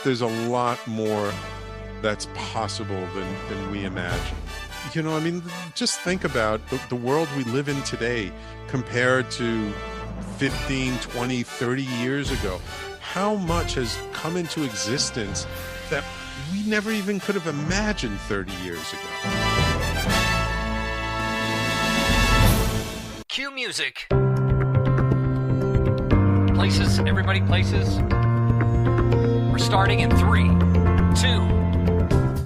there's a lot more that's possible than we imagine. You know, I mean, just think about the world we live in today compared to 15, 20, 30 years ago. How much has come into existence that we never even could have imagined 30 years ago. Cue music. Places, everybody places. We're starting in 3, 2.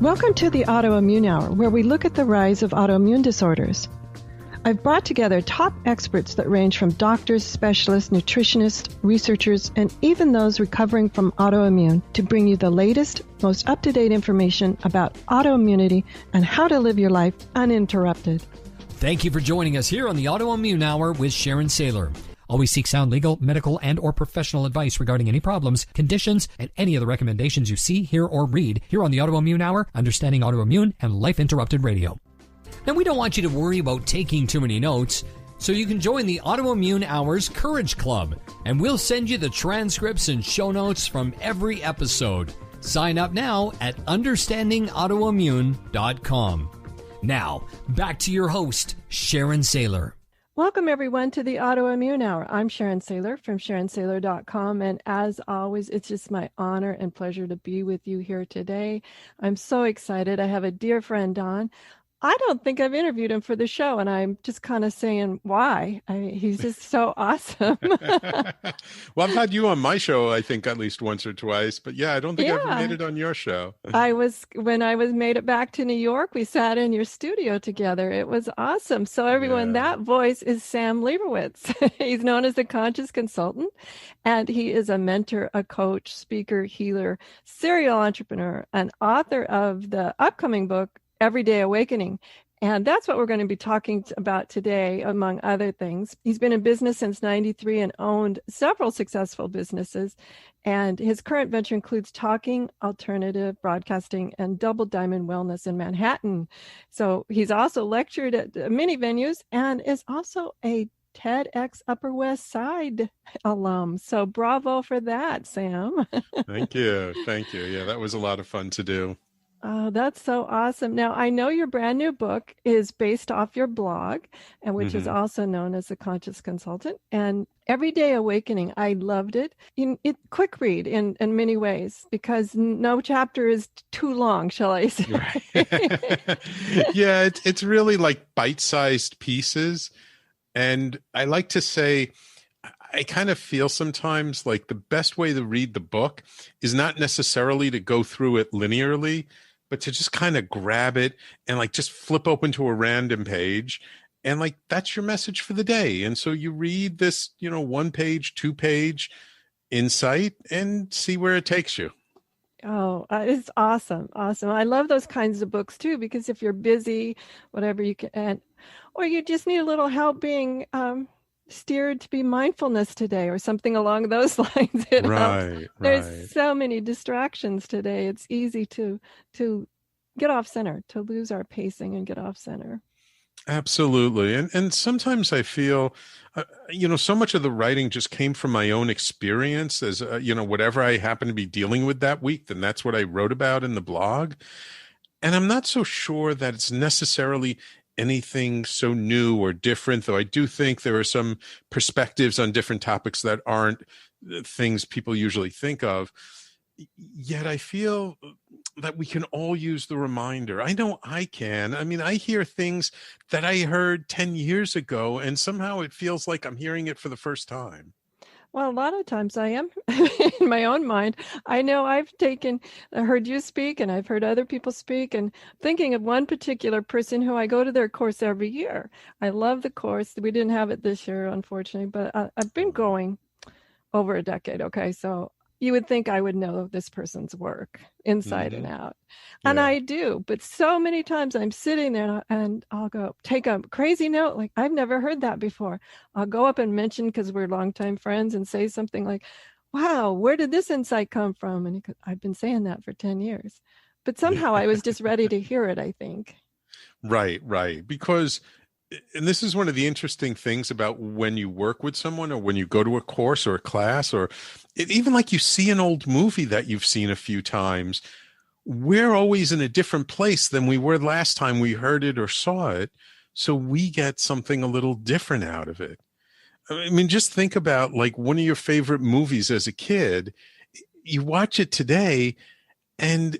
Welcome to the Autoimmune Hour, where we look at the rise of autoimmune disorders. I've brought together top experts that range from doctors, specialists, nutritionists, researchers, and even those recovering from autoimmune to bring you the latest, most up-to-date information about autoimmunity and how to live your life uninterrupted. Thank you for joining us here on the Autoimmune Hour with Sharon Sayler. Always seek sound legal, medical, and or professional advice regarding any problems, conditions, and any of the recommendations you see, hear, or read here on the Autoimmune Hour, Understanding Autoimmune, and Life Interrupted Radio. Now, we don't want you to worry about taking too many notes, so you can join the Autoimmune Hour's Courage Club, and we'll send you the transcripts and show notes from every episode. Sign up now at understandingautoimmune.com. Now, back to your host, Sharon Sayler. Welcome, everyone, to the Autoimmune Hour. I'm Sharon Sayler from SharonSayler.com, and as always, it's just my honor and pleasure to be with you here today. I'm so excited. I have a dear friend on. I don't think I've interviewed him for the show, and I'm just kind of saying why. He's just so awesome. Well, I've had you on my show, I think, at least once or twice. But yeah, I don't think I've ever made it on your show. When I made it back to New York, we sat in your studio together. It was awesome. So everyone, that voice is Sam Liebowitz. He's known as the Conscious Consultant, and he is a mentor, a coach, speaker, healer, serial entrepreneur, and author of the upcoming book, Everyday Awakening. And that's what we're going to be talking about today, among other things. He's been in business since '93 and owned several successful businesses. And his current venture includes Talking Alternative Broadcasting and Double Diamond Wellness in Manhattan. So he's also lectured at many venues and is also a TEDxUpperWestSide alum. So bravo for that, Sam. Thank you. Thank you. Yeah, that was a lot of fun to do. Oh, that's so awesome. Now, I know your brand new book is based off your blog, and which is also known as The Conscious Consultant, and Everyday Awakening. I loved it. Quick read in many ways, because no chapter is too long, shall I say. Right. Yeah, it's really like bite-sized pieces. And I like to say, I kind of feel sometimes like the best way to read the book is not necessarily to go through it linearly, but to just kind of grab it and like just flip open to a random page. And like, that's your message for the day. And so you read this, 1 page, 2 page insight and see where it takes you. Oh, it's awesome. Awesome. I love those kinds of books too, because if you're busy, whatever you can, or you just need a little help being, steered to be mindfulness today or something along those lines. Right. There's so many distractions today. It's easy to get off center, to lose our pacing and get off center. Absolutely. And sometimes I feel, so much of the writing just came from my own experience as, whatever I happen to be dealing with that week, then that's what I wrote about in the blog. And I'm not so sure that it's necessarily anything so new or different, though I do think there are some perspectives on different topics that aren't things people usually think of. Yet I feel that we can all use the reminder. I know I can. I mean, I hear things that I heard 10 years ago, and somehow it feels like I'm hearing it for the first time. Well, a lot of times I am in my own mind. I know I heard you speak, and I've heard other people speak, and thinking of one particular person who I go to their course every year. I love the course. We didn't have it this year, unfortunately, but I've been going over a decade. Okay. So you would think I would know this person's work inside and out. And I do. But so many times I'm sitting there and I'll go take a crazy note. Like, I've never heard that before. I'll go up and mention, because we're longtime friends, and say something like, wow, where did this insight come from? And I've been saying that for 10 years. But somehow I was just ready to hear it, I think. Right. Because And this is one of the interesting things about when you work with someone or when you go to a course or a class or even like you see an old movie that you've seen a few times, we're always in a different place than we were last time we heard it or saw it. So we get something a little different out of it. I mean, just think about like one of your favorite movies as a kid. You watch it today, and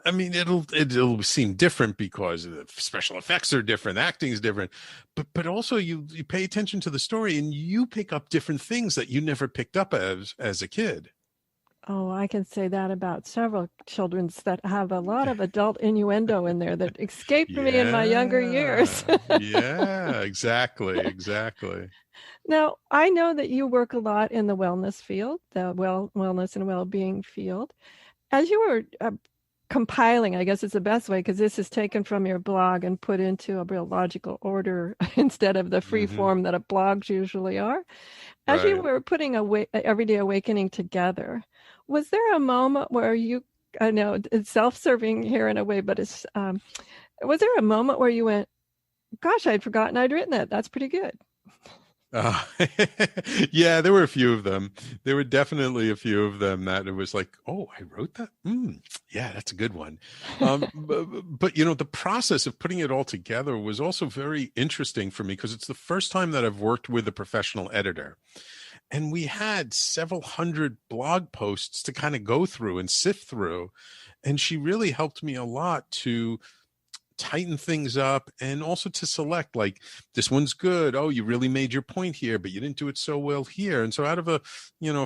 I mean, it'll seem different because the special effects are different, acting is different, but also you pay attention to the story and you pick up different things that you never picked up as a kid. Oh, I can say that about several children's that have a lot of adult innuendo in there that escaped me in my younger years. Yeah, exactly, exactly. Now, I know that you work a lot in the wellness field, the wellness and well-being field. As you were compiling, I guess it's the best way because this is taken from your blog and put into a real logical order instead of the free Hmm. form that blogs usually are. As you Right. were putting Everyday Awakening together, was there a moment where I know it's self-serving here in a way, but was there a moment where you went, gosh, I'd forgotten I'd written that. That's pretty good. Uh, yeah, there were a few of them. There were definitely a few of them that it was like, oh, I wrote that. Yeah, that's a good one. But, the process of putting it all together was also very interesting for me because it's the first time that I've worked with a professional editor. And we had several hundred blog posts to kind of go through and sift through. And she really helped me a lot to tighten things up and also to select like this one's good, oh, you really made your point here but you didn't do it so well here. And so out of a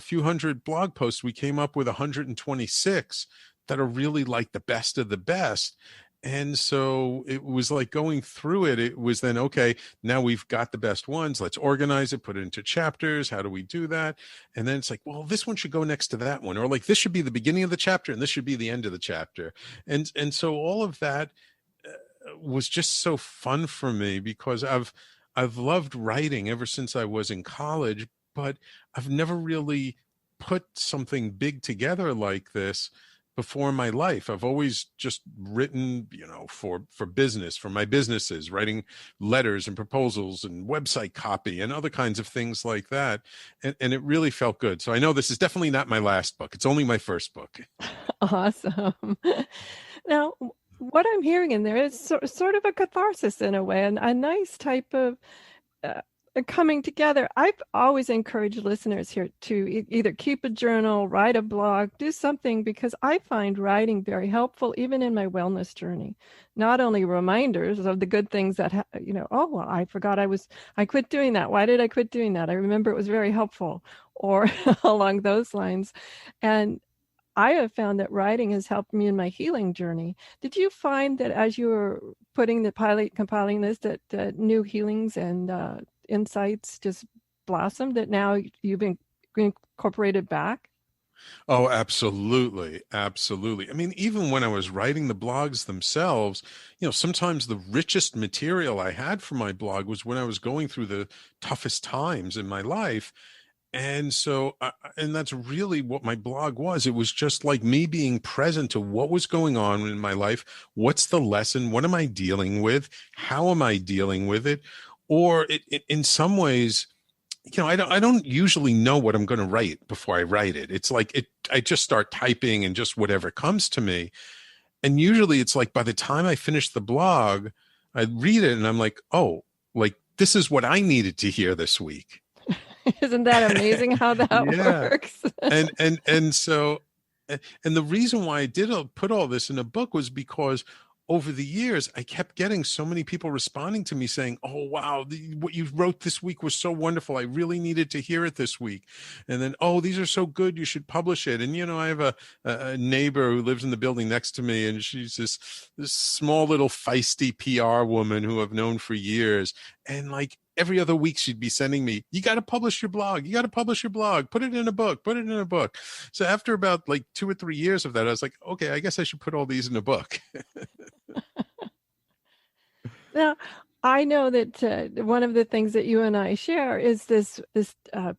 few hundred blog posts we came up with 126 that are really like the best of the best. And so it was like going through it, it was then, okay, now we've got the best ones, let's organize it, put it into chapters, how do we do that? And then it's like, well, this one should go next to that one, or like this should be the beginning of the chapter and this should be the end of the chapter. And so all of that was just so fun for me because I've loved writing ever since I was in college, but I've never really put something big together like this before in my life. I've always just written, for business, for my businesses, writing letters and proposals and website copy and other kinds of things like that. And it really felt good. So I know this is definitely not my last book. It's only my first book. Awesome. Now, what I'm hearing in there is sort of a catharsis in a way, and a nice type of coming together. I've always encouraged listeners here to either keep a journal, write a blog, do something, because I find writing very helpful, even in my wellness journey. Not only reminders of the good things that, oh, well, I forgot I quit doing that. Why did I quit doing that? I remember it was very helpful, or along those lines. And I have found that writing has helped me in my healing journey. Did you find that as you were compiling this, that new healings and insights just blossomed, that now you've been incorporated back? Oh, absolutely. Absolutely. I mean, even when I was writing the blogs themselves, sometimes the richest material I had for my blog was when I was going through the toughest times in my life. And so, and that's really what my blog was. It was just like me being present to what was going on in my life. What's the lesson? What am I dealing with? How am I dealing with it? Or in some ways, I don't usually know what I'm going to write before I write it. It's like I just start typing and just whatever comes to me. And usually it's like by the time I finish the blog, I read it and I'm like, oh, like this is what I needed to hear this week. Isn't that amazing how that works? And so, and the reason why I did put all this in a book was because over the years, I kept getting so many people responding to me saying, oh, wow, what you wrote this week was so wonderful. I really needed to hear it this week. And then, oh, these are so good. You should publish it. And, I have a neighbor who lives in the building next to me, and she's this small little feisty PR woman who I've known for years. And like, every other week she'd be sending me, you got to publish your blog. You got to publish your blog. Put it in a book. Put it in a book. So after about like 2 or 3 years of that, I was like, okay, I guess I should put all these in a book. Now, I know that one of the things that you and I share is this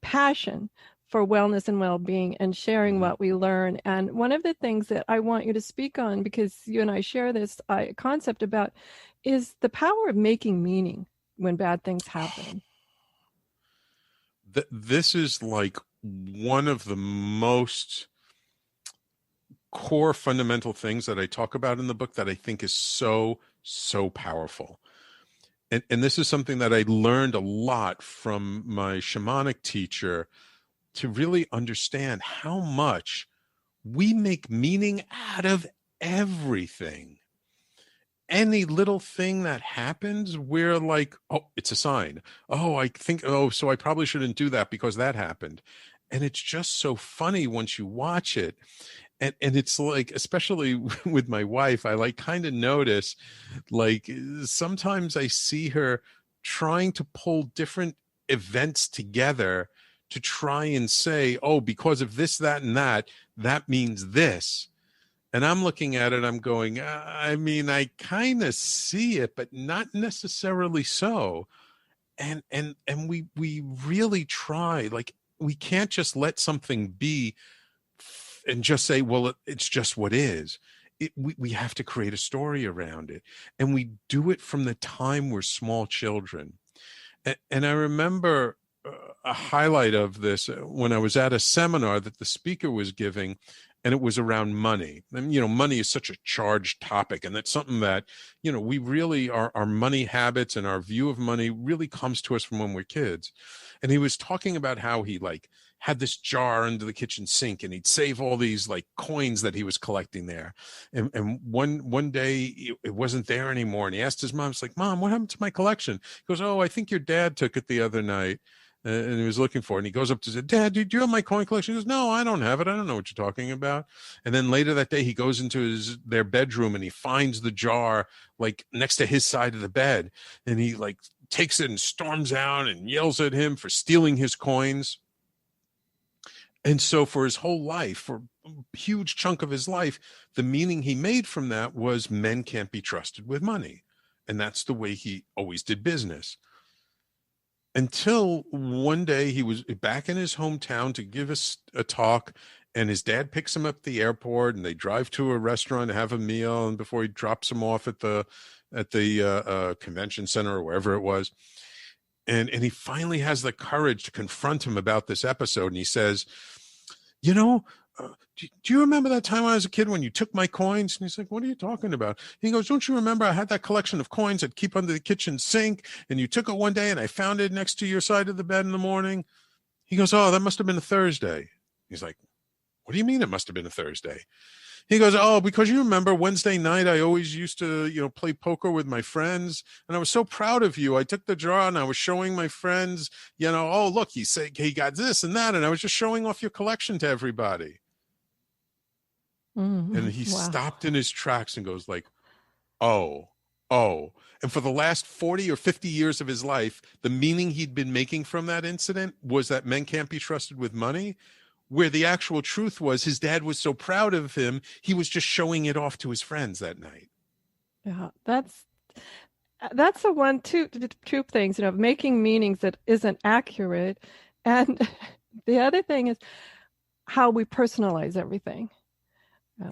passion for wellness and well-being and sharing what we learn. And one of the things that I want you to speak on, because you and I share this concept about, is the power of making meaning when bad things happen? This is like one of the most core fundamental things that I talk about in the book that I think is so, so powerful. And this is something that I learned a lot from my shamanic teacher, to really understand how much we make meaning out of everything. Any little thing that happens, we're like, oh, it's a sign. Oh, I think, oh, so I probably shouldn't do that because that happened. And it's just so funny once you watch it. And it's like, especially with my wife, I like kind of notice, like sometimes I see her trying to pull different events together to try and say, oh, because of this, that, and that, that means this. And I'm looking at it, I'm going, I mean, I kind of see it, but not necessarily so. And we really try, like, we can't just let something be and just say, well, it's just what is. We have to create a story around it. And we do it from the time we're small children. And I remember a highlight of this when I was at a seminar that the speaker was giving, and it was around money. And, money is such a charged topic. And that's something that, we really, our money habits and our view of money really comes to us from when we're kids. And he was talking about how he had this jar under the kitchen sink, and he'd save all these coins that he was collecting there. And one day it wasn't there anymore. And he asked his mom, it's like, Mom, what happened to my collection? He goes, oh, I think your dad took it the other night. And he was looking for it. And he goes up to say, Dad, do you have my coin collection? He goes, no, I don't have it. I don't know what you're talking about. And then later that day, he goes into their bedroom, and he finds the jar next to his side of the bed. And he takes it and storms out and yells at him for stealing his coins. And so for his whole life, for a huge chunk of his life, the meaning he made from that was men can't be trusted with money. And that's the way he always did business. Until one day he was back in his hometown to give us a talk, and his dad picks him up at the airport, and they drive to a restaurant to have a meal, and before he drops him off at the convention center or wherever it was. And he finally has the courage to confront him about this episode. And he says, do you remember that time when I was a kid when you took my coins? And he's like, what are you talking about? He goes, don't you remember I had that collection of coins I'd keep under the kitchen sink, and you took it one day and I found it next to your side of the bed in the morning? He goes, oh, that must have been a Thursday. He's like, what do you mean it must have been a Thursday? He goes, oh, because you remember Wednesday night, I always used to, play poker with my friends. And I was so proud of you. I took the jar and I was showing my friends, oh, look, he said he got this and that. And I was just showing off your collection to everybody. Mm-hmm. And he stopped in his tracks and goes oh. And for the last 40 or 50 years of his life, the meaning he'd been making from that incident was that men can't be trusted with money, where the actual truth was his dad was so proud of him, he was just showing it off to his friends that night. Yeah, that's the one, two things, making meanings that isn't accurate. And the other thing is how we personalize everything.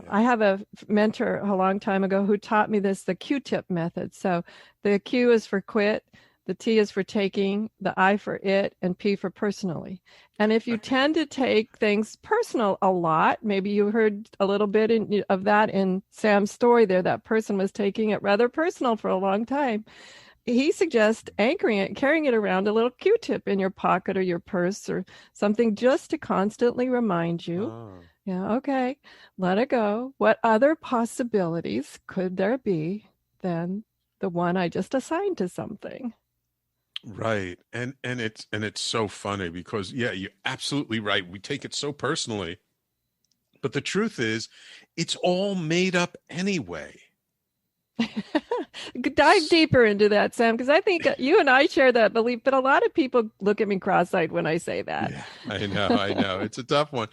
I have a mentor a long time ago who taught me the Q-tip method. So the Q is for quit, the T is for taking, the I for it, and P for personally. And if you tend to take things personal a lot, maybe you heard a little bit of that in Sam's story there, that person was taking it rather personal for a long time. He suggests anchoring it, carrying it around, a little Q-tip in your pocket or your purse or something, just to constantly remind you. Oh. Yeah, okay, let it go. What other possibilities could there be than the one I just assigned to something? Right. And it's so funny because, yeah, you're absolutely right. We take it so personally. But the truth is, it's all made up anyway. Dive deeper into that, Sam, because I think you and I share that belief, but a lot of people look at me cross-eyed when I say that. Yeah, I know. It's a tough one.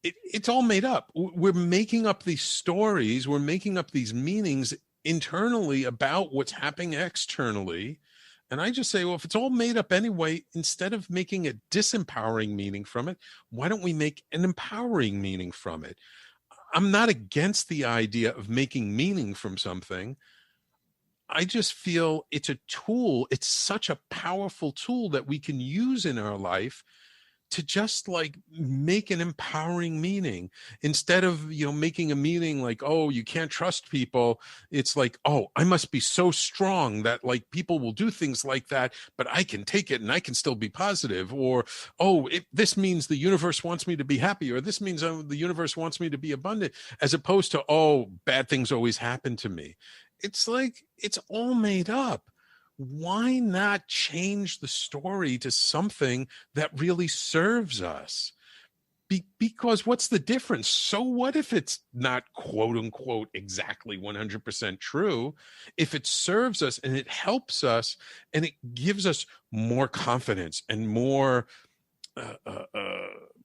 It's all made up. We're making up these stories. We're making up these meanings internally about what's happening externally. And I just say, well, if it's all made up anyway, instead of making a disempowering meaning from it, why don't we make an empowering meaning from it? I'm not against the idea of making meaning from something. I just feel it's a tool. It's such a powerful tool that we can use in our life to just like make an empowering meaning instead of, making a meaning like, oh, you can't trust people. It's like, oh, I must be so strong that like people will do things like that, but I can take it and I can still be positive. Or, oh, this means the universe wants me to be happy, or this means the universe wants me to be abundant, as opposed to, oh, bad things always happen to me. It's like, it's all made up. Why not change the story to something that really serves us? Because what's the difference? So what if it's not quote unquote exactly 100% true? If it serves us and it helps us and it gives us more confidence and more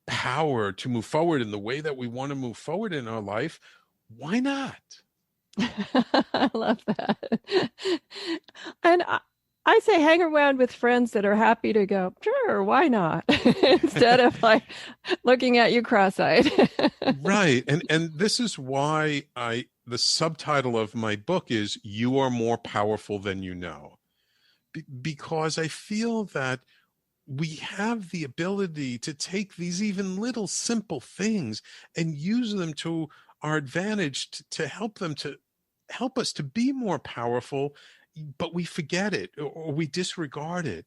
power to move forward in the way that we want to move forward in our life, why not? I love that. And I say hang around with friends that are happy to go, sure, why not? Instead of like looking at you cross-eyed. Right. And this is why the subtitle of my book is You Are More Powerful Than You Know. Because I feel that we have the ability to take these even little simple things and use them to our advantage to help us to be more powerful, but we forget it or we disregard it.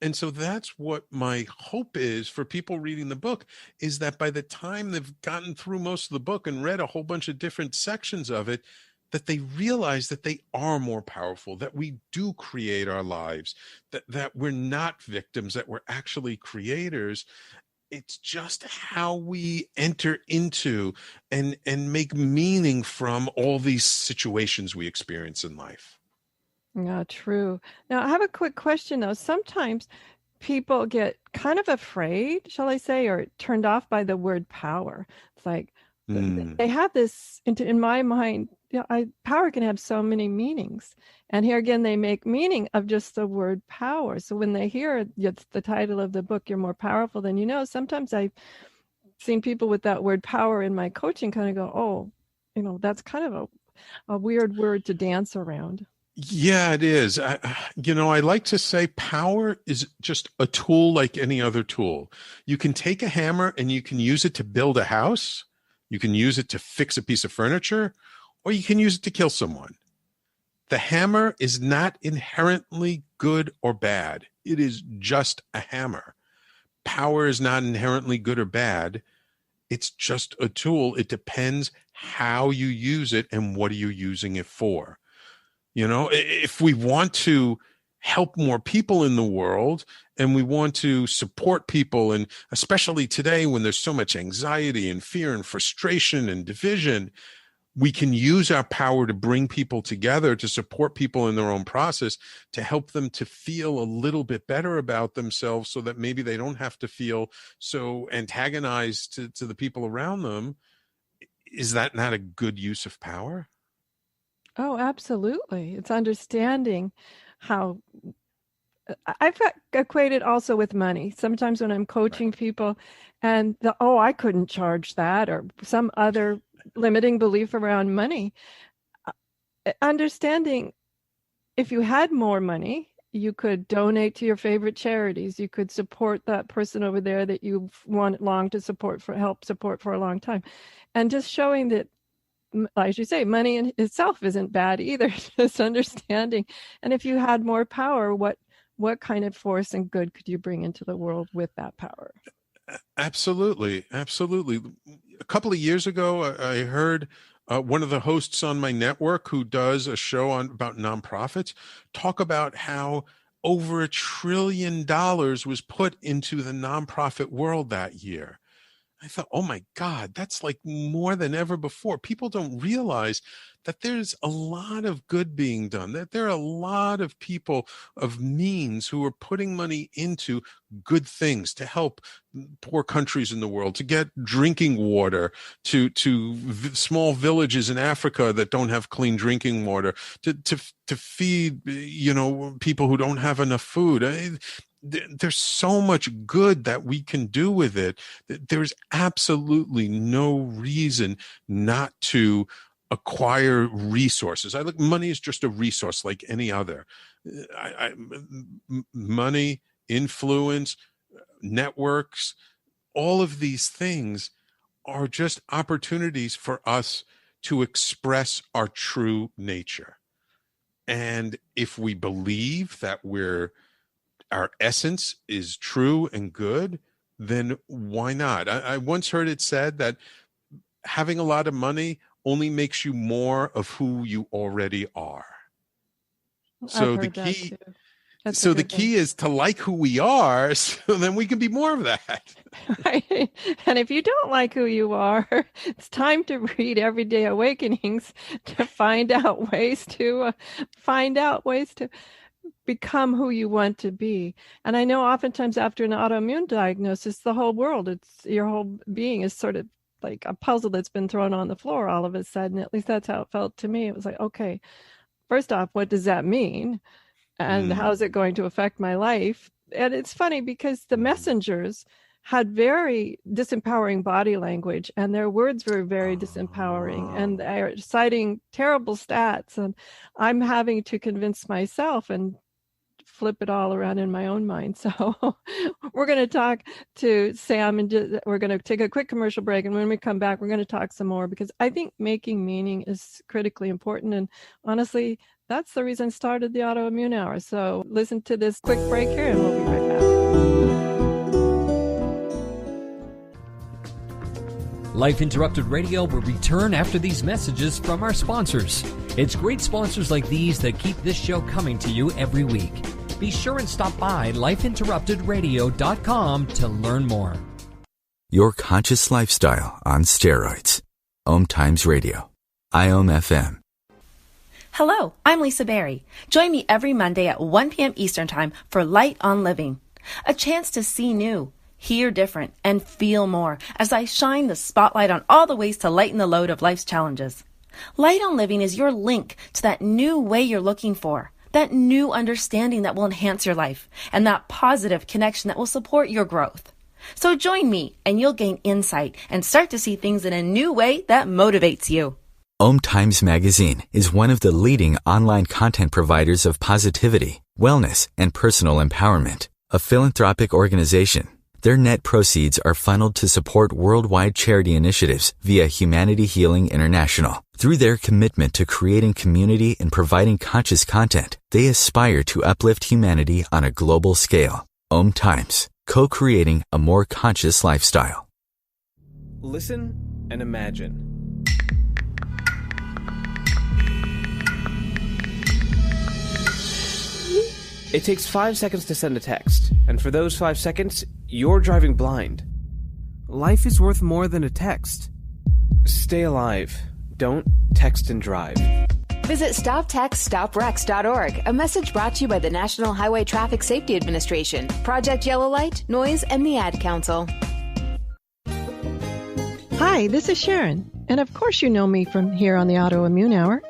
And so that's what my hope is for people reading the book, is that by the time they've gotten through most of the book and read a whole bunch of different sections of it, that they realize that they are more powerful, that we do create our lives, that we're not victims, that we're actually creators. It's just how we enter into and make meaning from all these situations we experience in life. Yeah, true. Now, I have a quick question though. Sometimes people get kind of afraid, shall I say, or turned off by the word power. It's like they have this, in my mind, power can have so many meanings. And here again, they make meaning of just the word power. So when they hear the title of the book, You're More Powerful Than You Know, sometimes I've seen people with that word power in my coaching kind of go, oh, that's kind of a weird word to dance around. Yeah, it is. I like to say power is just a tool like any other tool. You can take a hammer and you can use it to build a house. You can use it to fix a piece of furniture, or you can use it to kill someone. The hammer is not inherently good or bad. It is just a hammer. Power is not inherently good or bad. It's just a tool. It depends how you use it and what are you using it for. If we want to help more people in the world and we want to support people, and especially today when there's so much anxiety and fear and frustration and division, we can use our power to bring people together, to support people in their own process, to help them to feel a little bit better about themselves so that maybe they don't have to feel so antagonized to the people around them. Is that not a good use of power? Oh, absolutely. It's understanding how I've equated also with money. Sometimes when I'm coaching people and I couldn't charge that, or some other limiting belief around money, understanding if you had more money, you could donate to your favorite charities. You could support that person over there that you long to help support for a long time. And just showing that, as you say, money in itself isn't bad either. Just understanding. And if you had more power, what kind of force and good could you bring into the world with that power? Absolutely. Absolutely. A couple of years ago, I heard one of the hosts on my network who does a show about nonprofits talk about how over $1 trillion was put into the nonprofit world that year. I thought, oh my God, that's like more than ever before. People don't realize that there's a lot of good being done, that there are a lot of people of means who are putting money into good things to help poor countries in the world, to get drinking water to small villages in Africa that don't have clean drinking water, to feed, people who don't have enough food. There's so much good that we can do with it. There's absolutely no reason not to acquire resources. I look, money is just a resource like any other. Money, influence, networks, all of these things are just opportunities for us to express our true nature. And if we believe that our essence is true and good, then why not? I once heard it said that having a lot of money only makes you more of who you already are. I've heard that too. That's so the key is to like who we are, so then we can be more of that. Right. And if you don't like who you are, it's time to read Everyday Awakenings to find out ways to become who you want to be. And I know oftentimes after an autoimmune diagnosis, the whole world, your whole being is sort of like a puzzle that's been thrown on the floor all of a sudden. At least that's how it felt to me. It was like, okay, first off, what does that mean? And how is it going to affect my life? And it's funny because the messengers had very disempowering body language, and their words were very disempowering, and they're citing terrible stats. And I'm having to convince myself and flip it all around in my own mind. So we're going to talk to Sam, and we're going to take a quick commercial break. And when we come back, we're going to talk some more, because I think making meaning is critically important. And honestly, that's the reason I started the Autoimmune Hour. So listen to this quick break here, and we'll be right back. Life Interrupted Radio will return after these messages from our sponsors. It's great sponsors like these that keep this show coming to you every week. Be sure and stop by lifeinterruptedradio.com to learn more. Your conscious lifestyle on steroids. OMTimes Radio. IOM FM. Hello, I'm Lisa Berry. Join me every Monday at 1 p.m. Eastern Time for Light on Living. A chance to see new, hear different, and feel more as I shine the spotlight on all the ways to lighten the load of life's challenges. Light on Living is your link to that new way you're looking for, that new understanding that will enhance your life, and that positive connection that will support your growth. So join me, and you'll gain insight and start to see things in a new way that motivates you. OMTimes Magazine is one of the leading online content providers of positivity, wellness, and personal empowerment. A philanthropic organization, their net proceeds are funneled to support worldwide charity initiatives via Humanity Healing International. Through their commitment to creating community and providing conscious content, they aspire to uplift humanity on a global scale. OMTimes, co-creating a more conscious lifestyle. Listen and imagine. It takes 5 seconds to send a text, and for those 5 seconds, you're driving blind. Life is worth more than a text. Stay alive. Don't text and drive. Visit StopTextStopWrecks.org, a message brought to you by the National Highway Traffic Safety Administration, Project Yellow Light, Noise, and the Ad Council. Hi, this is Sharon, and of course you know me from here on the Autoimmune Hour.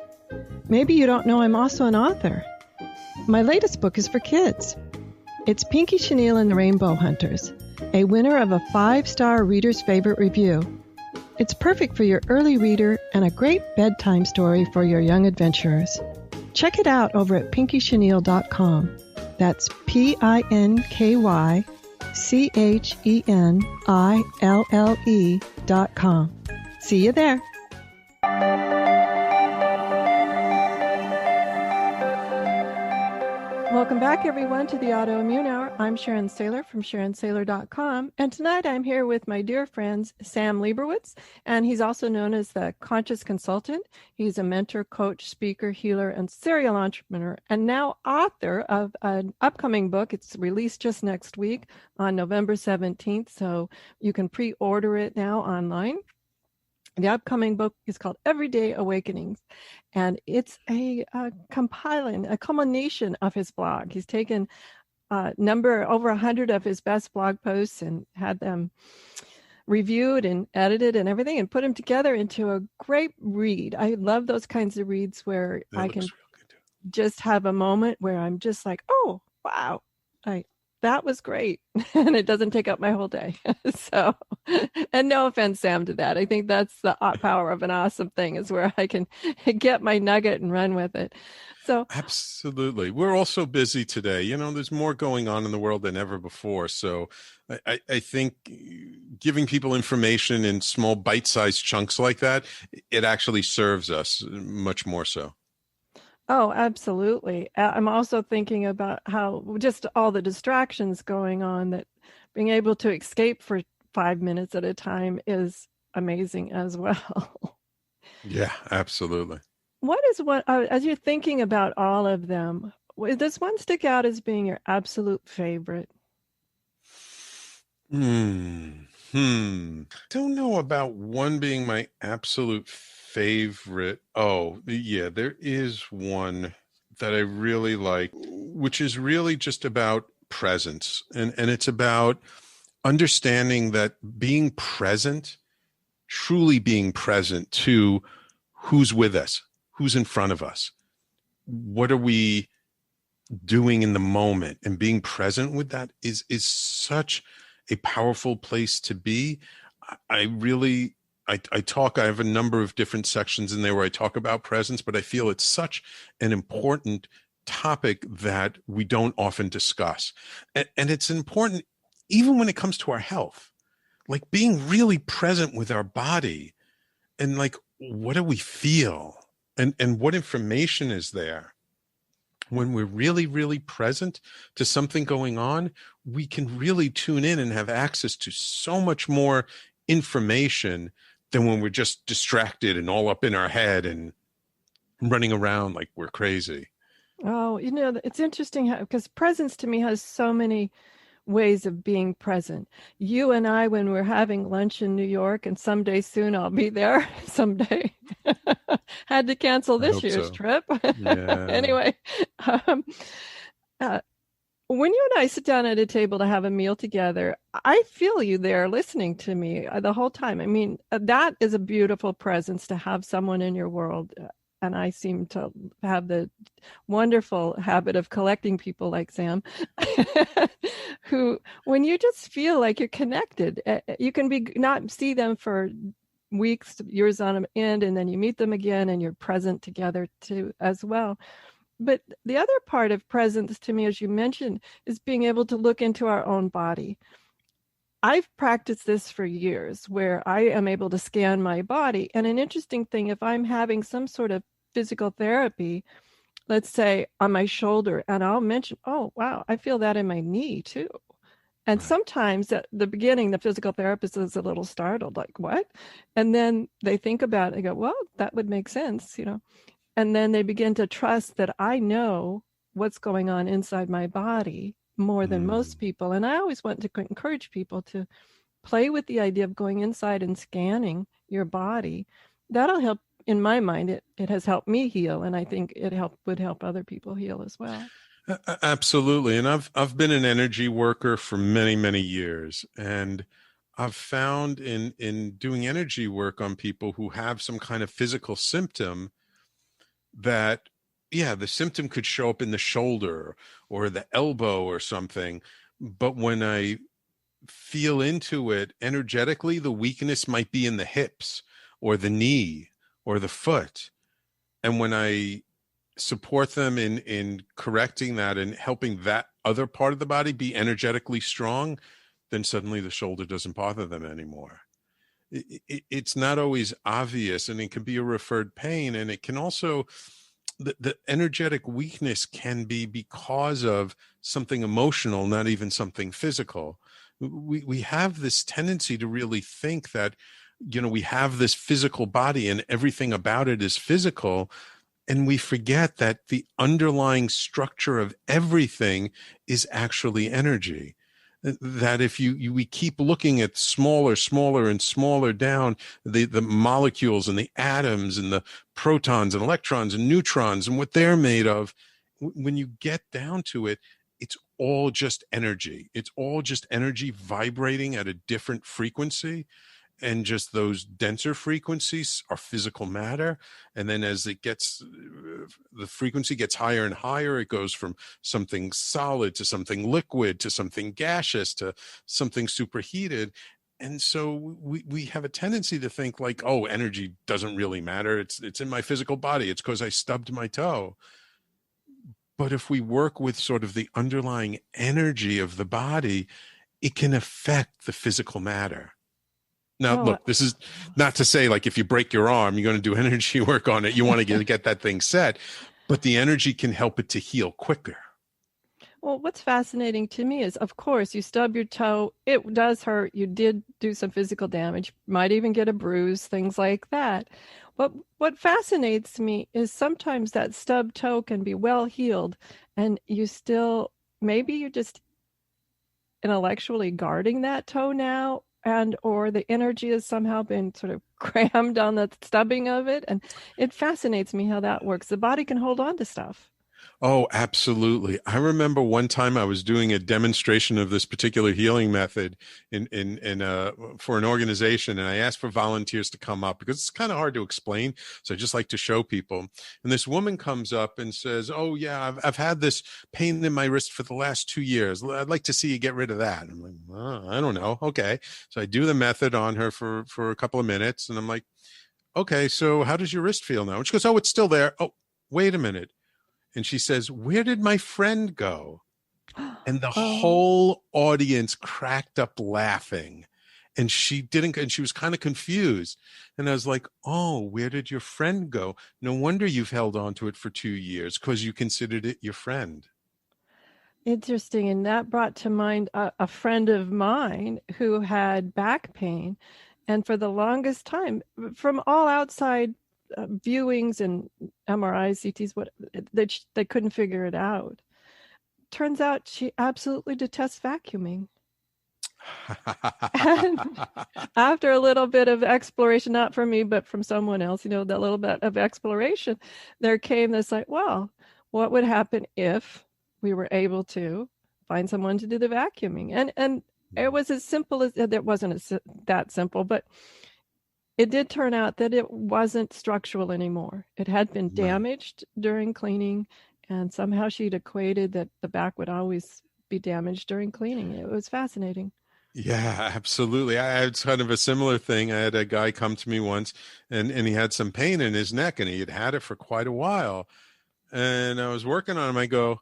Maybe you don't know I'm also an author. My latest book is for kids. It's Pinky Chenille and the Rainbow Hunters, a winner of a 5-star reader's favorite review. It's perfect for your early reader and a great bedtime story for your young adventurers. Check it out over at pinkychenille.com. That's PinkyChenille.com. See you there. Welcome back, everyone, to the Autoimmune Hour. I'm Sharon Sayler from SharonSayler.com, and tonight I'm here with my dear friend Sam Liebowitz, and he's also known as the Conscious Consultant. He's a mentor, coach, speaker, healer, and serial entrepreneur, and now author of an upcoming book. It's released just next week on November 17th, so you can pre-order it now online. The upcoming book is called Everyday Awakenings, and it's a culmination of his blog. He's taken over 100 of his best blog posts and had them reviewed and edited and everything and put them together into a great read. I love those kinds of reads where I can just have a moment where I'm just like, oh, wow. that was great. And it doesn't take up my whole day. So, and no offense, Sam, to that. I think that's the power of an awesome thing, is where I can get my nugget and run with it. So absolutely. We're all so busy today. There's more going on in the world than ever before. So I think giving people information in small bite-sized chunks like that, it actually serves us much more so. oh, absolutely. I'm also thinking about how just all the distractions going on, that being able to escape for 5 minutes at a time is amazing as well. Yeah, absolutely. What is what, as you're thinking about all of them, does one stick out as being your absolute favorite? Don't know about one being my absolute favorite. Oh, yeah, there is one that I really like, which is really just about presence. And it's about understanding that being present, truly being present to who's with us, who's in front of us, what are we doing in the moment, and being present with that is such a powerful place to be. I have a number of different sections in there where I talk about presence, but I feel it's such an important topic that we don't often discuss. And it's important even when it comes to our health, like being really present with our body, and like, what do we feel? And what information is there? When we're really, really present to something going on, we can really tune in and have access to so much more information than when we're just distracted and all up in our head and running around like we're crazy. Oh, it's interesting because presence to me has so many ways of being present. You and I, when we're having lunch in New York, and someday soon I'll be there, someday. Had to cancel this year's trip. Yeah. Anyway, when you and I sit down at a table to have a meal together, I feel you there listening to me the whole time. I mean, that is a beautiful presence, to have someone in your world. And I seem to have the wonderful habit of collecting people like Sam, who, when you just feel like you're connected, you can not see them for weeks, years on end, and then you meet them again and you're present together too as well. But the other part of presence to me, as you mentioned, is being able to look into our own body. I've practiced this for years, where I am able to scan my body. And an interesting thing, if I'm having some sort of physical therapy, let's say on my shoulder, and I'll mention, oh, wow, I feel that in my knee too. And sometimes at the beginning, the physical therapist is a little startled, like, what? And then they think about it and go, well, that would make sense, And then they begin to trust that I know what's going on inside my body more than most people. And I always want to encourage people to play with the idea of going inside and scanning your body. That'll help. In my mind, it has helped me heal, and I think would help other people heal as well. Absolutely. And I've been an energy worker for many, many years, and I've found in doing energy work on people who have some kind of physical symptom that, yeah, the symptom could show up in the shoulder or the elbow or something. But when I feel into it energetically, the weakness might be in the hips or the knee or the foot. And when I support them in correcting that and helping that other part of the body be energetically strong, then suddenly the shoulder doesn't bother them anymore. It's not always obvious, and it can be a referred pain. And it can also, the energetic weakness can be because of something emotional, not even something physical. We have this tendency to really think that, we have this physical body and everything about it is physical. And we forget that the underlying structure of everything is actually energy. That if we keep looking at smaller and smaller down, the molecules and the atoms and the protons and electrons and neutrons and what they're made of, when you get down to it, it's all just energy. It's all just energy vibrating at a different frequency. and just those denser frequencies are physical matter. And then as it gets, the frequency gets higher and higher, it goes from something solid to something liquid to something gaseous to something superheated. And so we have a tendency to think like, oh, energy doesn't really matter. It's in my physical body. It's because I stubbed my toe. But if we work with sort of the underlying energy of the body, it can affect the physical matter. Now, look, this is not to say like if you break your arm, you're going to do energy work on it. You want to get that thing set, but the energy can help it to heal quicker. Well, what's fascinating to me is, of course, you stub your toe. It does hurt. You did do some physical damage, might even get a bruise, things like that. But what fascinates me is sometimes that stub toe can be well healed and you still, maybe you're just intellectually guarding that toe now, and or the energy has somehow been sort of crammed on the stubbing of it. And it fascinates me how that works. The body can hold on to stuff. Oh, absolutely. I remember one time I was doing a demonstration of this particular healing method for an organization, and I asked for volunteers to come up because it's kind of hard to explain. So I just like to show people. And this woman comes up and says, oh, yeah, I've had this pain in my wrist for the last 2 years. I'd like to see you get rid of that. And I'm like, oh, I don't know. Okay. So I do the method on her for a couple of minutes, and I'm like, okay, so how does your wrist feel now? And she goes, oh, it's still there. Oh, wait a minute. And she says, where did my friend go? And the whole audience cracked up laughing. And she was kind of confused. And I was like, oh, where did your friend go? No wonder you've held on to it for 2 years, because you considered it your friend. Interesting. And that brought to mind a friend of mine who had back pain. And for the longest time, from all outside viewings and MRIs, CTs, they couldn't figure it out. Turns out she absolutely detests vacuuming. And after a little bit of exploration, not from me, but from someone else, that little bit of exploration, there came this like, well, what would happen if we were able to find someone to do the vacuuming? And it was as simple as, it wasn't that simple, but it did turn out that it wasn't structural anymore. It had been damaged during cleaning, and somehow she'd equated that the back would always be damaged during cleaning. It was fascinating. Yeah, absolutely. I had kind of a similar thing. I had a guy come to me once, and he had some pain in his neck, and he had it for quite a while. And I was working on him. I go,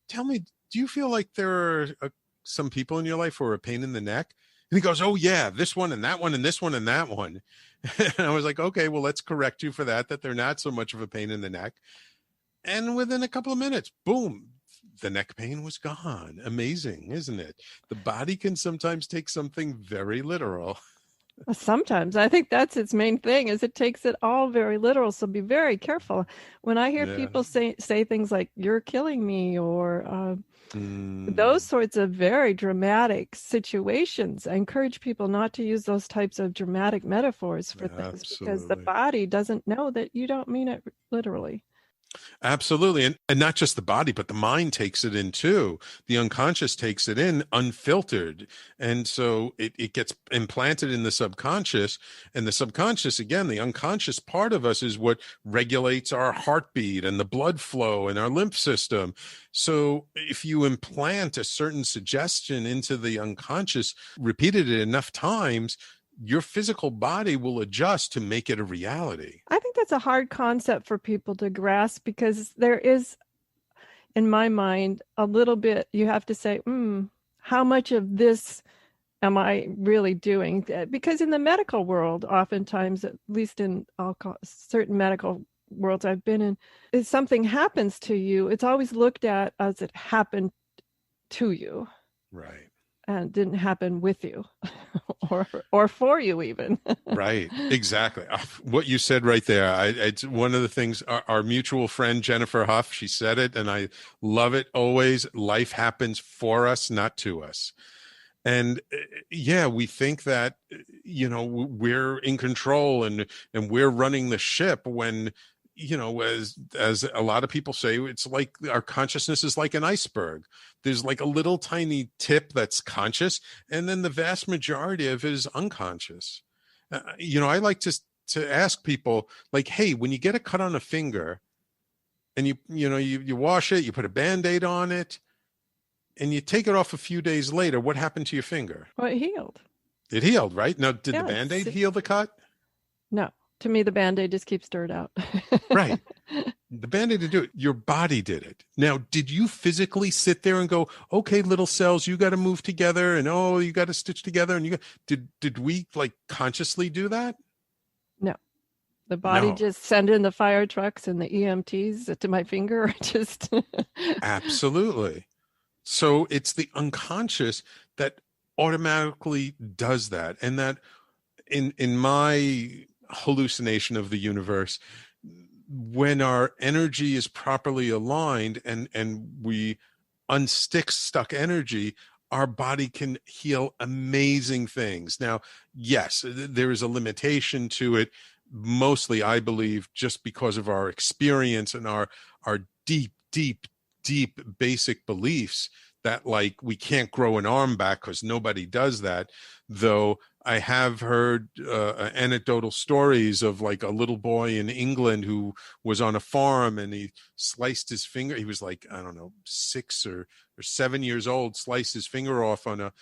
tell me, do you feel like there are some people in your life who are a pain in the neck? And he goes, oh, yeah, this one and that one and this one and that one. And I was like, okay, well, let's correct you for that they're not so much of a pain in the neck. And within a couple of minutes, boom, the neck pain was gone. Amazing, isn't it? The body can sometimes take something very literal. Sometimes. I think that's its main thing, is it takes it all very literal. So be very careful. When I hear people say things like, you're killing me, or those sorts of very dramatic situations, I encourage people not to use those types of dramatic metaphors for things, because the body doesn't know that you don't mean it literally. Absolutely. And not just the body, but the mind takes it in too. The unconscious takes it in unfiltered. And so it gets implanted in the subconscious. And the subconscious, again, the unconscious part of us is what regulates our heartbeat and the blood flow and our lymph system. So if you implant a certain suggestion into the unconscious, repeated it enough times, your physical body will adjust to make it a reality. I think that's a hard concept for people to grasp, because there is, in my mind, a little bit, you have to say, how much of this am I really doing? Because in the medical world, oftentimes, at least in certain medical worlds I've been in, if something happens to you, it's always looked at as it happened to you. Right. And didn't happen with you or for you even. Right. Exactly. What you said right there. It's one of the things our mutual friend, Jennifer Huff, she said it, and I love it always. Life happens for us, not to us. And we think that, we're in control and we're running the ship, when, as a lot of people say, it's like our consciousness is like an iceberg. There's like a little tiny tip that's conscious, and then the vast majority of it is unconscious. I like to ask people, like, hey, when you get a cut on a finger and you wash it, you put a Band-Aid on it, and you take it off a few days later, what happened to your finger? Well, it healed. It healed, right? Now, did the Band-Aid heal the cut? No. To me, the Band-Aid just keeps dirt out. Right. The Band-Aid did do it. Your body did it. Now, did you physically sit there and go, okay, little cells, you got to move together, and you got to stitch together, and did we like consciously do that? No. The body just sent in the fire trucks and the EMTs to my finger. Just Absolutely. So it's the unconscious that automatically does that. And that in my hallucination of the universe, when our energy is properly aligned and we unstick stuck energy, our body can heal amazing things. Now, yes, there is a limitation to it, mostly, I believe, just because of our experience and our deep basic beliefs that, like, we can't grow an arm back because nobody does that. Though I have heard anecdotal stories of, like, a little boy in England who was on a farm and he sliced his finger. He was like, I don't know, 6 or 7 years old, sliced his finger off on a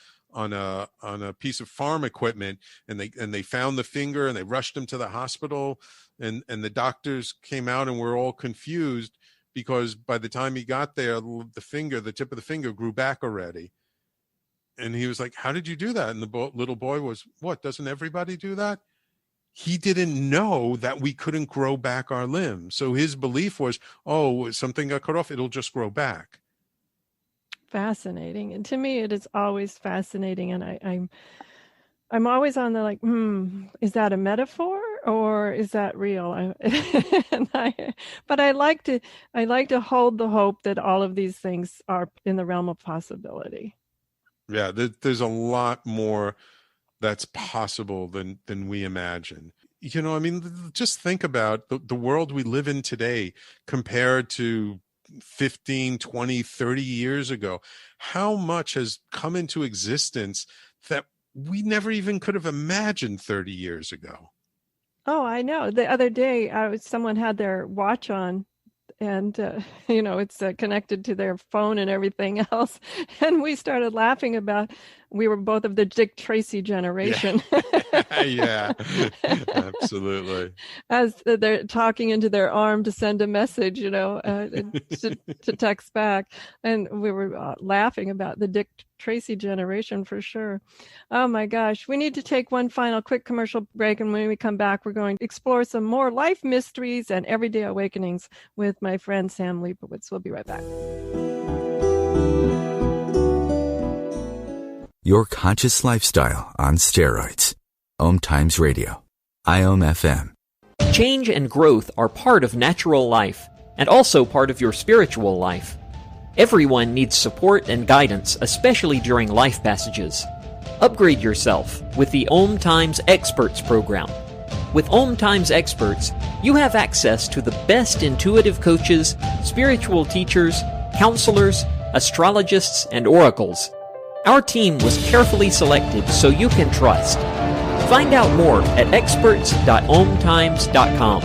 piece of farm equipment, and they found the finger and they rushed him to the hospital, and the doctors came out and were all confused because by the time he got there, the tip of the finger grew back already. And he was like, how did you do that? And the little boy was, what, doesn't everybody do that? He didn't know that we couldn't grow back our limbs. So his belief was, something got cut off, it'll just grow back. Fascinating. And to me, it is always fascinating. And I'm always on the like, is that a metaphor or is that real? But I like to hold the hope that all of these things are in the realm of possibility. Yeah, there's a lot more that's possible than we imagine. I mean, just think about the world we live in today compared to 15, 20, 30 years ago. How much has come into existence that we never even could have imagined 30 years ago? Oh, I know. The other day, someone had their watch on, and it's connected to their phone and everything else, and we started laughing about, we were both of the Dick Tracy generation. Yeah, absolutely. As they're talking into their arm to send a message, to text back, and we were laughing about the Dick Tracy generation for sure. Oh my gosh. We need to take one final quick commercial break, and when we come back, we're going to explore some more life mysteries and everyday awakenings with my friend Sam Liebowitz. We'll be right back. Your conscious lifestyle on steroids. OMTimes Radio. IOM FM. Change and growth are part of natural life and also part of your spiritual life. Everyone needs support and guidance, especially during life passages. Upgrade yourself with the OMTimes Experts program. With OMTimes Experts, you have access to the best intuitive coaches, spiritual teachers, counselors, astrologists, and oracles. Our team was carefully selected so you can trust. Find out more at experts.omtimes.com.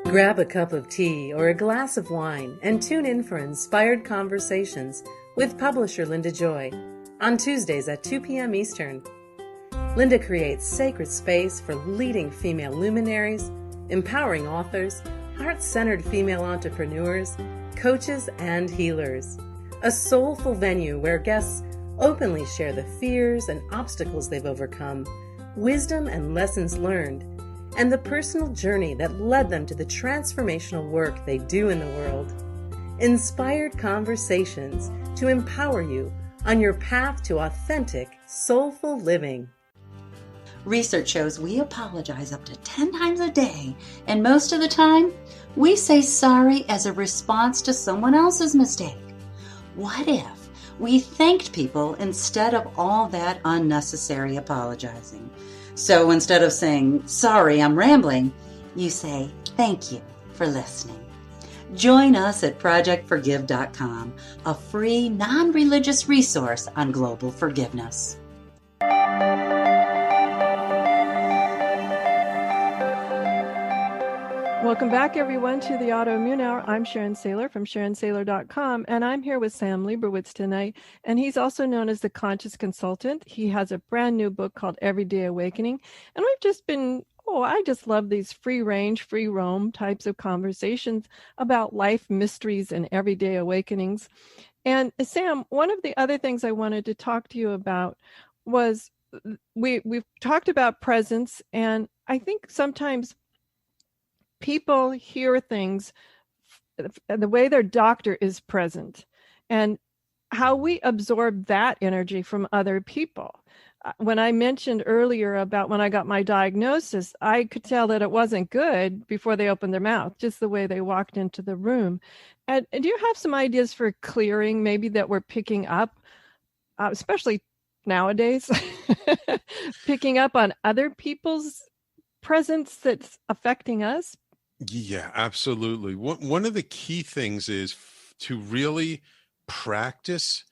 Grab a cup of tea or a glass of wine and tune in for Inspired Conversations with publisher Linda Joy on Tuesdays at 2 p.m. Eastern. Linda creates sacred space for leading female luminaries, empowering authors, heart-centered female entrepreneurs, coaches, and healers. A soulful venue where guests openly share the fears and obstacles they've overcome, wisdom and lessons learned, and the personal journey that led them to the transformational work they do in the world. Inspired Conversations to empower you on your path to authentic, soulful living. Research shows we apologize up to 10 times a day, and most of the time, we say sorry as a response to someone else's mistake. What if we thanked people instead of all that unnecessary apologizing? So instead of saying, sorry, I'm rambling, you say, thank you for listening. Join us at projectforgive.com, a free, non-religious resource on global forgiveness. Welcome back, everyone, to the Autoimmune Hour. I'm Sharon Sayler from SharonSayler.com, and I'm here with Sam Liebowitz tonight, and he's also known as the Conscious Consultant. He has a brand new book called Everyday Awakening, and we've just been, I just love these free range, free roam types of conversations about life mysteries and everyday awakenings. And Sam, one of the other things I wanted to talk to you about was we've talked about presence, and I think sometimes people hear things the way their doctor is present and how we absorb that energy from other people. When I mentioned earlier about when I got my diagnosis, I could tell that it wasn't good before they opened their mouth, just the way they walked into the room. And do you have some ideas for clearing maybe that we're picking up, especially nowadays, picking up on other people's presence that's affecting us? Yeah, absolutely. One of the key things is to really practice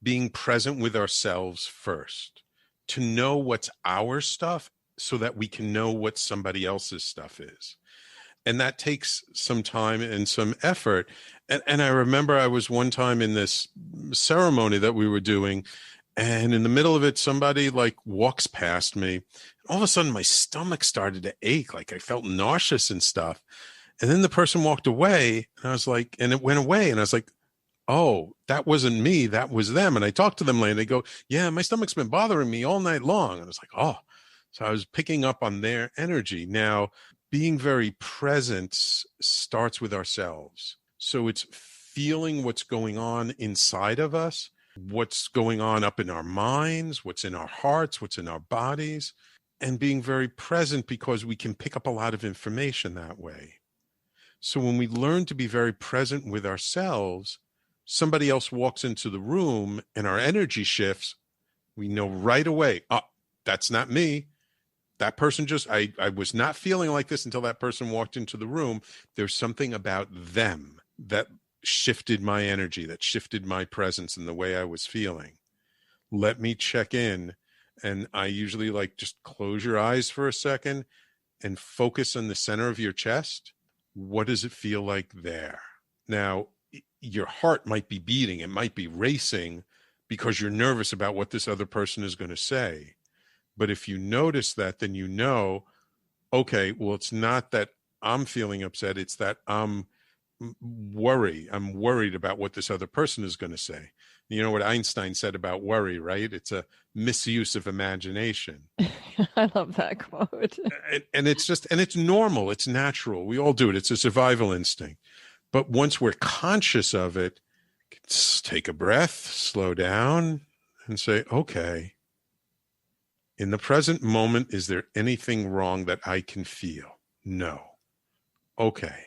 being present with ourselves first, to know what's our stuff so that we can know what somebody else's stuff is. And that takes some time and some effort. And I remember I was one time in this ceremony that we were doing, and in the middle of it, somebody like walks past me. All of a sudden, my stomach started to ache, like I felt nauseous and stuff. And then the person walked away, and I was like, and it went away. And I was like, oh, that wasn't me. That was them. And I talked to them later, and they go, yeah, my stomach's been bothering me all night long. And I was like, oh, so I was picking up on their energy. Now, being very present starts with ourselves. So it's feeling what's going on inside of us, what's going on up in our minds, what's in our hearts, what's in our bodies, and being very present because we can pick up a lot of information that way. So when we learn to be very present with ourselves, somebody else walks into the room and our energy shifts, we know right away, oh, that's not me. That person I was not feeling like this until that person walked into the room. There's something about them that shifted my energy, that shifted my presence and the way I was feeling. Let me check in. And I usually just close your eyes for a second and focus on the center of your chest. What does it feel like there? Now, your heart might be beating, it might be racing because you're nervous about what this other person is going to say. But if you notice that, then you know, okay, well, it's not that I'm feeling upset, it's that I'm worried about what this other person is going to say. You know what Einstein said about worry, right? It's a misuse of imagination. I love that quote. And it's normal. It's natural. We all do it. It's a survival instinct. But once we're conscious of it, take a breath, slow down, and say, okay, in the present moment, is there anything wrong that I can feel? No. Okay.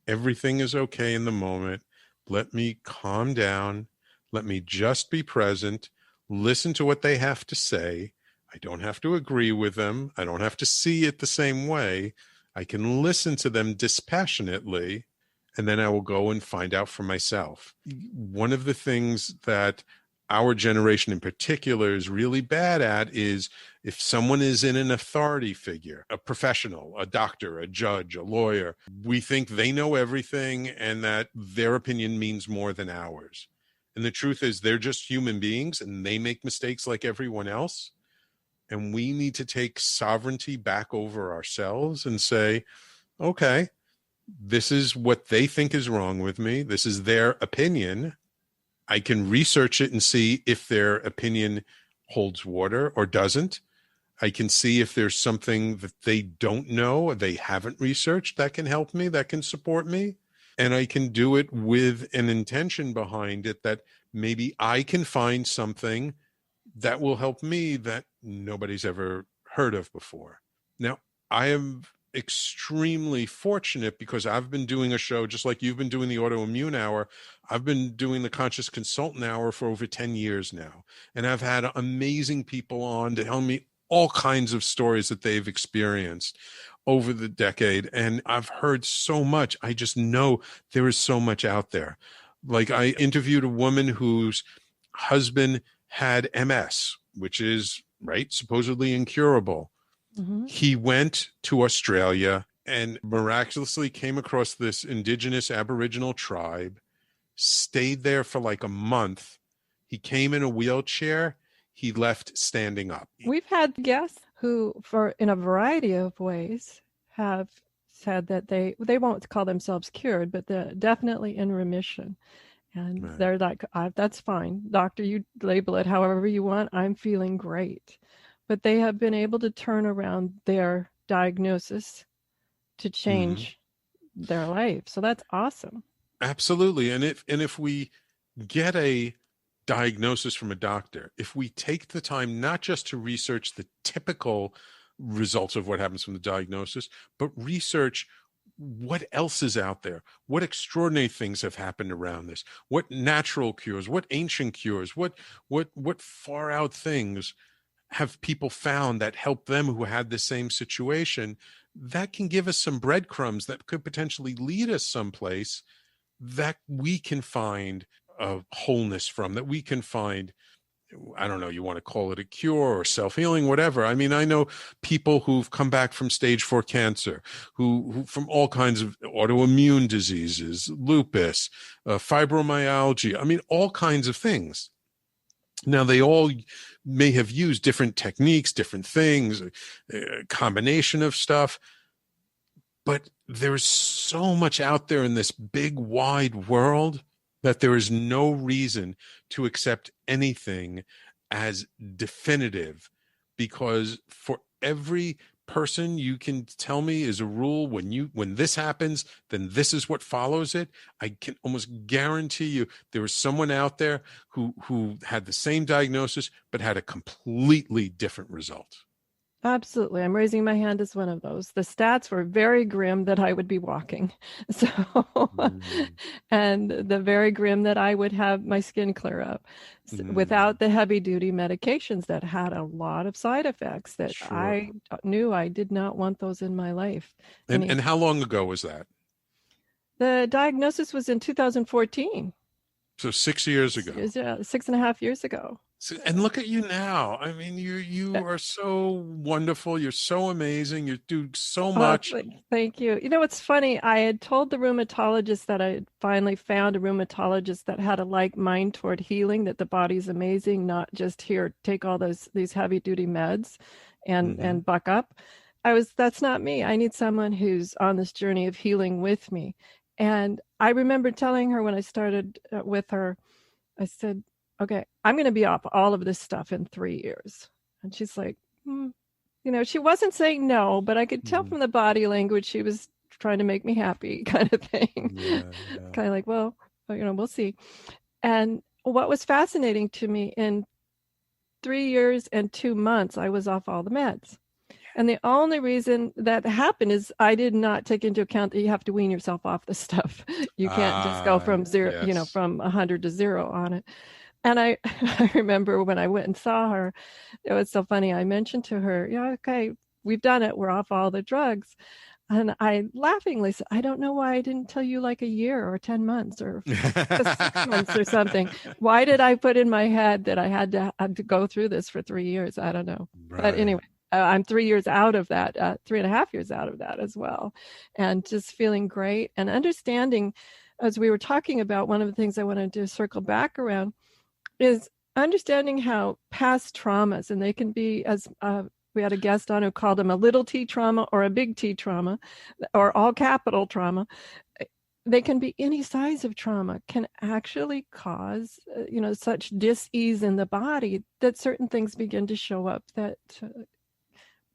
Everything is okay in the moment. Let me calm down. Let me just be present, listen to what they have to say. I don't have to agree with them. I don't have to see it the same way. I can listen to them dispassionately, and then I will go and find out for myself. One of the things that our generation in particular is really bad at is if someone is in an authority figure, a professional, a doctor, a judge, a lawyer, we think they know everything and that their opinion means more than ours. And the truth is they're just human beings and they make mistakes like everyone else. And we need to take sovereignty back over ourselves and say, okay, this is what they think is wrong with me. This is their opinion. I can research it and see if their opinion holds water or doesn't. I can see if there's something that they don't know or they haven't researched that can help me, that can support me. And I can do it with an intention behind it that maybe I can find something that will help me that nobody's ever heard of before. Now, I am extremely fortunate because I've been doing a show just like you've been doing the Autoimmune Hour. I've been doing the Conscious Consultant Hour for over 10 years now. And I've had amazing people on to tell me all kinds of stories that they've experienced over the decade. And I've heard so much. I just know there is so much out there. Like I interviewed a woman whose husband had MS, which is, right, supposedly incurable. Mm-hmm. He went to Australia and miraculously came across this indigenous Aboriginal tribe, stayed there for like a month. He came in a wheelchair. He left standing up. We've had guests who, for in a variety of ways, have said that they won't call themselves cured, but they're definitely in remission. And Right. they're like, that's fine. Doctor, you label it however you want. I'm feeling great. But they have been able to turn around their diagnosis to change their life. So that's awesome. Absolutely. And if we get a diagnosis from a doctor, if we take the time not just to research the typical results of what happens from the diagnosis, but research what else is out there, what extraordinary things have happened around this, what natural cures, what ancient cures, what far out things have people found that help them who had the same situation, that can give us some breadcrumbs that could potentially lead us someplace that we can find a wholeness from, that we can find, I don't know, you want to call it a cure or self-healing, whatever. I mean, I know people who've come back from stage 4 cancer, who from all kinds of autoimmune diseases, lupus, fibromyalgia, I mean, all kinds of things. Now, they all may have used different techniques, different things, a combination of stuff, but there's so much out there in this big, wide world that there is no reason to accept anything as definitive, because for every person you can tell me is a rule, when this happens, then this is what follows it. I can almost guarantee you there was someone out there who had the same diagnosis but had a completely different result. Absolutely. I'm raising my hand as one of those. The stats were very grim that I would be walking. So, and the very grim that I would have my skin clear up without the heavy duty medications that had a lot of side effects that I knew I did not want those in my life. And how long ago was that? The diagnosis was in 2014. So 6 years ago. 6.5 years ago. And look at you now. I mean, you are so wonderful. You're so amazing. You do so much. Thank you. You know, it's funny. I had told the rheumatologist that I had finally found a rheumatologist that had a like mind toward healing, that the body's amazing, not just here, take all these heavy duty meds and buck up. That's not me. I need someone who's on this journey of healing with me. And I remember telling her when I started with her, I said, okay, I'm going to be off all of this stuff in 3 years. And she's like, you know, she wasn't saying no, but I could tell from the body language she was trying to make me happy, kind of thing. Kind of like, well, you know, we'll see. And what was fascinating to me, in 3 years and 2 months, I was off all the meds. And the only reason that happened is I did not take into account that you have to wean yourself off the stuff. You can't just go from zero, you know, from 100 to 0 on it. And I remember when I went and saw her, it was so funny. I mentioned to her, yeah, okay, we've done it. We're off all the drugs. And I laughingly said, I don't know why I didn't tell you like a year or 10 months or 6 months or something. Why did I put in my head that I had to go through this for 3 years? I don't know. Right. But anyway, I'm 3 years out of that, 3.5 years out of that as well. And just feeling great and understanding, as we were talking about, one of the things I wanted to circle back around is understanding how past traumas, and they can be, as we had a guest on who called them a little t trauma or a big T trauma or all capital trauma, they can be any size of trauma, can actually cause, you know, such dis-ease in the body that certain things begin to show up that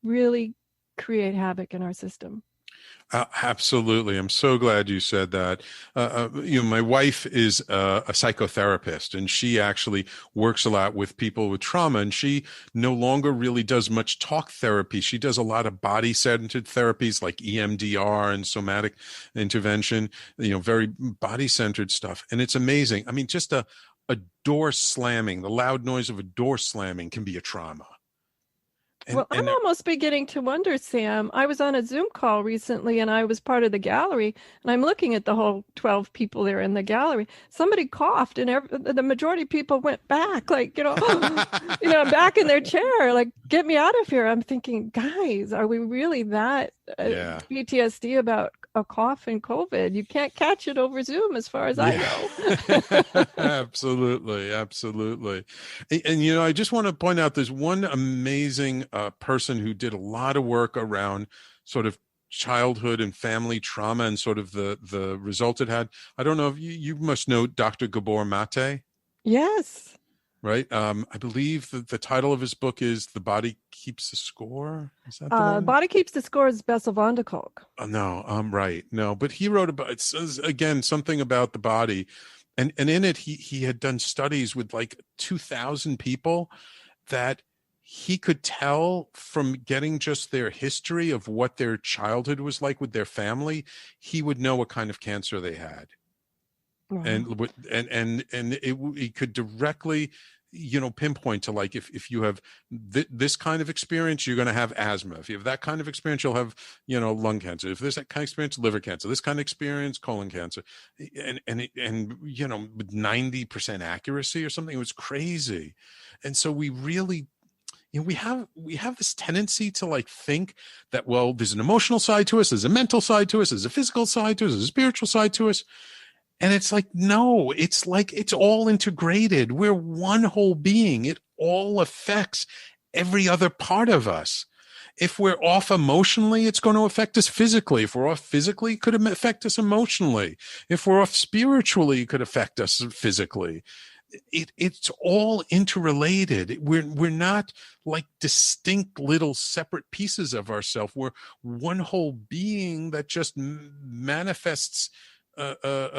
really create havoc in our system. Absolutely. I'm so glad you said that. You know, my wife is a psychotherapist, and she actually works a lot with people with trauma, and she no longer really does much talk therapy. She does a lot of body-centered therapies like EMDR and somatic intervention, you know, very body-centered stuff. And it's amazing. I mean, just a door slamming, the loud noise of a door slamming can be a trauma. Well, I'm almost beginning to wonder, Sam. I was on a Zoom call recently and I was part of the gallery, and I'm looking at the whole 12 people there in the gallery. Somebody coughed and the majority of people went back, like, back in their chair, like, get me out of here. I'm thinking, guys, are we really that PTSD about a cough and COVID? You can't catch it over Zoom as far as I know. Absolutely. And, I just want to point out there's one amazing person who did a lot of work around sort of childhood and family trauma and sort of the result it had. I don't know if you must know Dr. Gabor Mate. Yes. Right. I believe that the title of his book is The Body Keeps the Score. Is that the one? Body Keeps the Score is Bessel van der Kolk. No, right. No, but he wrote about, it says again, something about the body. And in it, he had done studies with like 2,000 people that he could tell from getting just their history of what their childhood was like with their family. He would know what kind of cancer they had. Wow. And he could directly, pinpoint to, like, if you have this kind of experience, you're going to have asthma. If you have that kind of experience, you'll have, lung cancer. If there's that kind of experience, liver cancer. This kind of experience, colon cancer. And with 90% accuracy or something, it was crazy. And so we really, we have this tendency to, like, think that, well, there's an emotional side to us, there's a mental side to us, there's a physical side to us, there's a spiritual side to us. And it's like, no, it's like it's all integrated. We're one whole being. It all affects every other part of us. If we're off emotionally, it's going to affect us physically. If we're off physically, it could affect us emotionally. If we're off spiritually, it could affect us physically. It's all interrelated. We're not like distinct little separate pieces of ourselves. We're one whole being that just manifests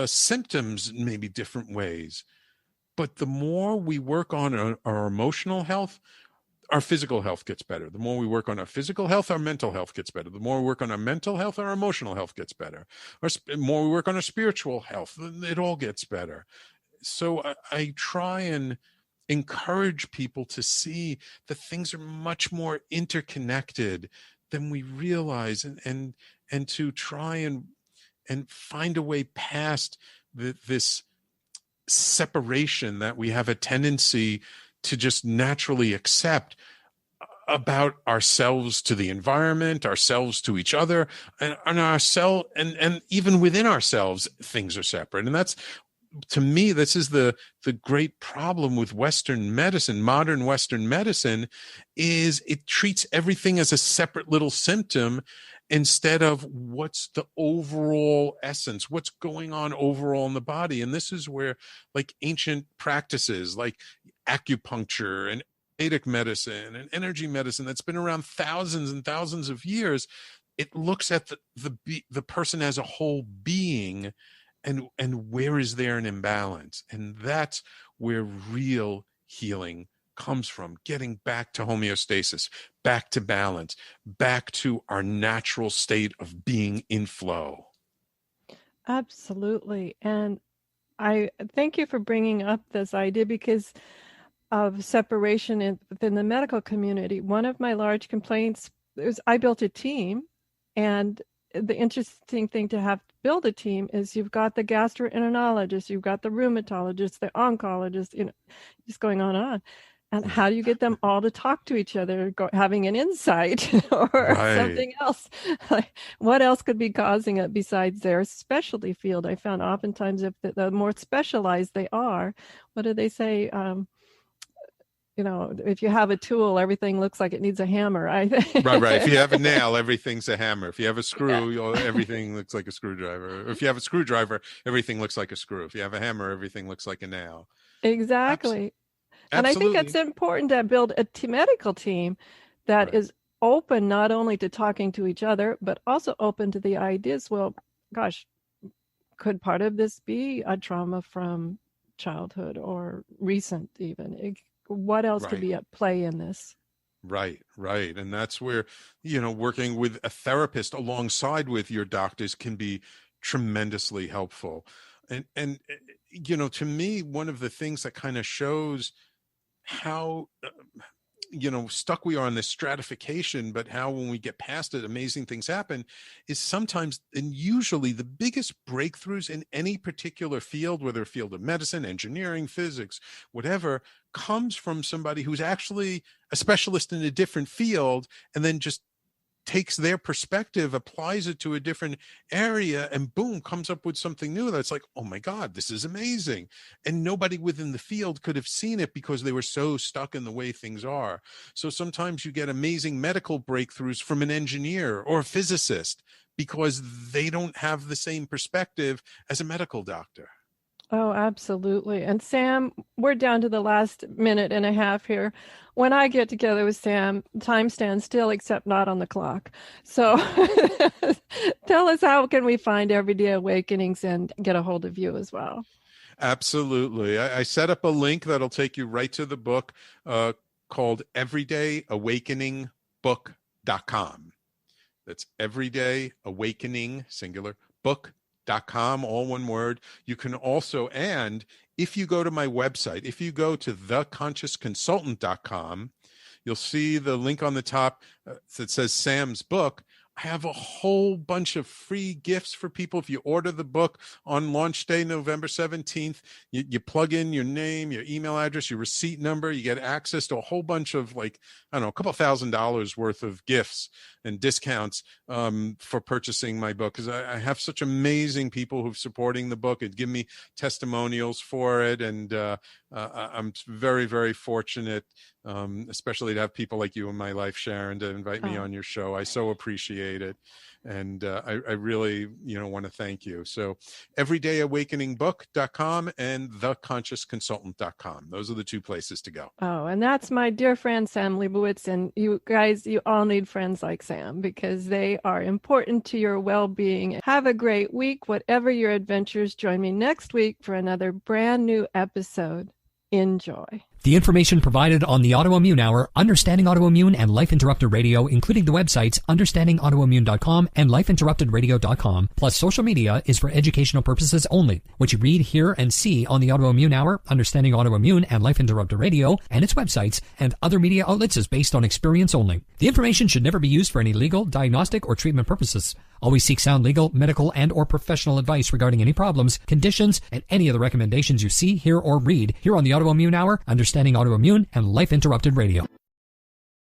symptoms in maybe different ways. But the more we work on our emotional health, our physical health gets better. The more we work on our physical health, our mental health gets better. The more we work on our mental health, our emotional health gets better. The more we work on our spiritual health, it all gets better. So I try and encourage people to see that things are much more interconnected than we realize, and to try and find a way past this separation that we have a tendency to just naturally accept about ourselves to the environment, ourselves to each other, and ourselves, and even within ourselves, things are separate. And that's, to me, this is the great problem with Western medicine, modern Western medicine, is it treats everything as a separate little symptom instead of what's the overall essence, what's going on overall in the body. And this is where, like, ancient practices like acupuncture and Vedic medicine and energy medicine that's been around thousands and thousands of years, it looks at the person as a whole being, and where is there an imbalance. And that's where real healing comes from, getting back to homeostasis, back to balance, back to our natural state of being in flow. Absolutely. And I thank you for bringing up this idea, because of separation within the medical community. One of my large complaints is I built a team, and the interesting thing to have to build a team is you've got the gastroenterologist, you've got the rheumatologist, the oncologist, just going on. And how do you get them all to talk to each other, having an insight or something else? Like, what else could be causing it besides their specialty field? I found oftentimes if the more specialized they are, what do they say? If you have a tool, everything looks like it needs a hammer. I think. Right. If you have a nail, everything's a hammer. If you have a screw, everything looks like a screwdriver. If you have a screwdriver, everything looks like a screw. If you have a hammer, everything looks like a nail. Exactly. And Absolutely. I think it's important to build a medical team that is open not only to talking to each other, but also open to the ideas, well, gosh, could part of this be a trauma from childhood or recent even? What else could be at play in this? Right. And that's where, working with a therapist alongside with your doctors can be tremendously helpful. And to me, one of the things that kind of shows how, stuck we are in this stratification, but how when we get past it, amazing things happen, is sometimes and usually the biggest breakthroughs in any particular field, whether a field of medicine, engineering, physics, whatever, comes from somebody who's actually a specialist in a different field and then just takes their perspective, applies it to a different area, and boom, comes up with something new that's like, oh my God, this is amazing. And nobody within the field could have seen it because they were so stuck in the way things are. So sometimes you get amazing medical breakthroughs from an engineer or a physicist because they don't have the same perspective as a medical doctor. Oh, absolutely. And Sam, we're down to the last minute and a half here. When I get together with Sam, time stands still, except not on the clock. So tell us, how can we find Everyday Awakenings and get a hold of you as well? Absolutely. I set up a link that'll take you right to the book called everydayawakeningbook.com. That's everydayawakening, singular, book.com, all one word. You can also, and if you go to my website, if you go to theconsciousconsultant.com, you'll see the link on the top that says Sam's book. I have a whole bunch of free gifts for people. If you order the book on launch day, November 17th, you plug in your name, your email address, your receipt number, you get access to a whole bunch of, like, I don't know, a couple $1,000s worth of gifts and discounts for purchasing my book, because I have such amazing people who've supporting the book and give me testimonials for it. And I'm very, very fortunate, especially to have people like you in my life, Sharon, to invite me on your show. I so appreciate it. And I really, want to thank you. So everydayawakeningbook.com and theconsciousconsultant.com. Those are the two places to go. Oh, and that's my dear friend, Sam Liebowitz. And you guys, you all need friends like Sam because they are important to your well-being. Have a great week. Whatever your adventures, join me next week for another brand new episode. Enjoy. The information provided on the Autoimmune Hour, Understanding Autoimmune, and Life Interrupted Radio, including the websites understandingautoimmune.com and lifeinterruptedradio.com, plus social media, is for educational purposes only. What you read, hear, and see on the Autoimmune Hour, Understanding Autoimmune, and Life Interrupted Radio, and its websites, and other media outlets is based on experience only. The information should never be used for any legal, diagnostic, or treatment purposes. Always seek sound legal, medical, and or professional advice regarding any problems, conditions, and any of the recommendations you see, hear, or read here on the Autoimmune Hour, Understanding Autoimmune, and Life Interrupted Radio.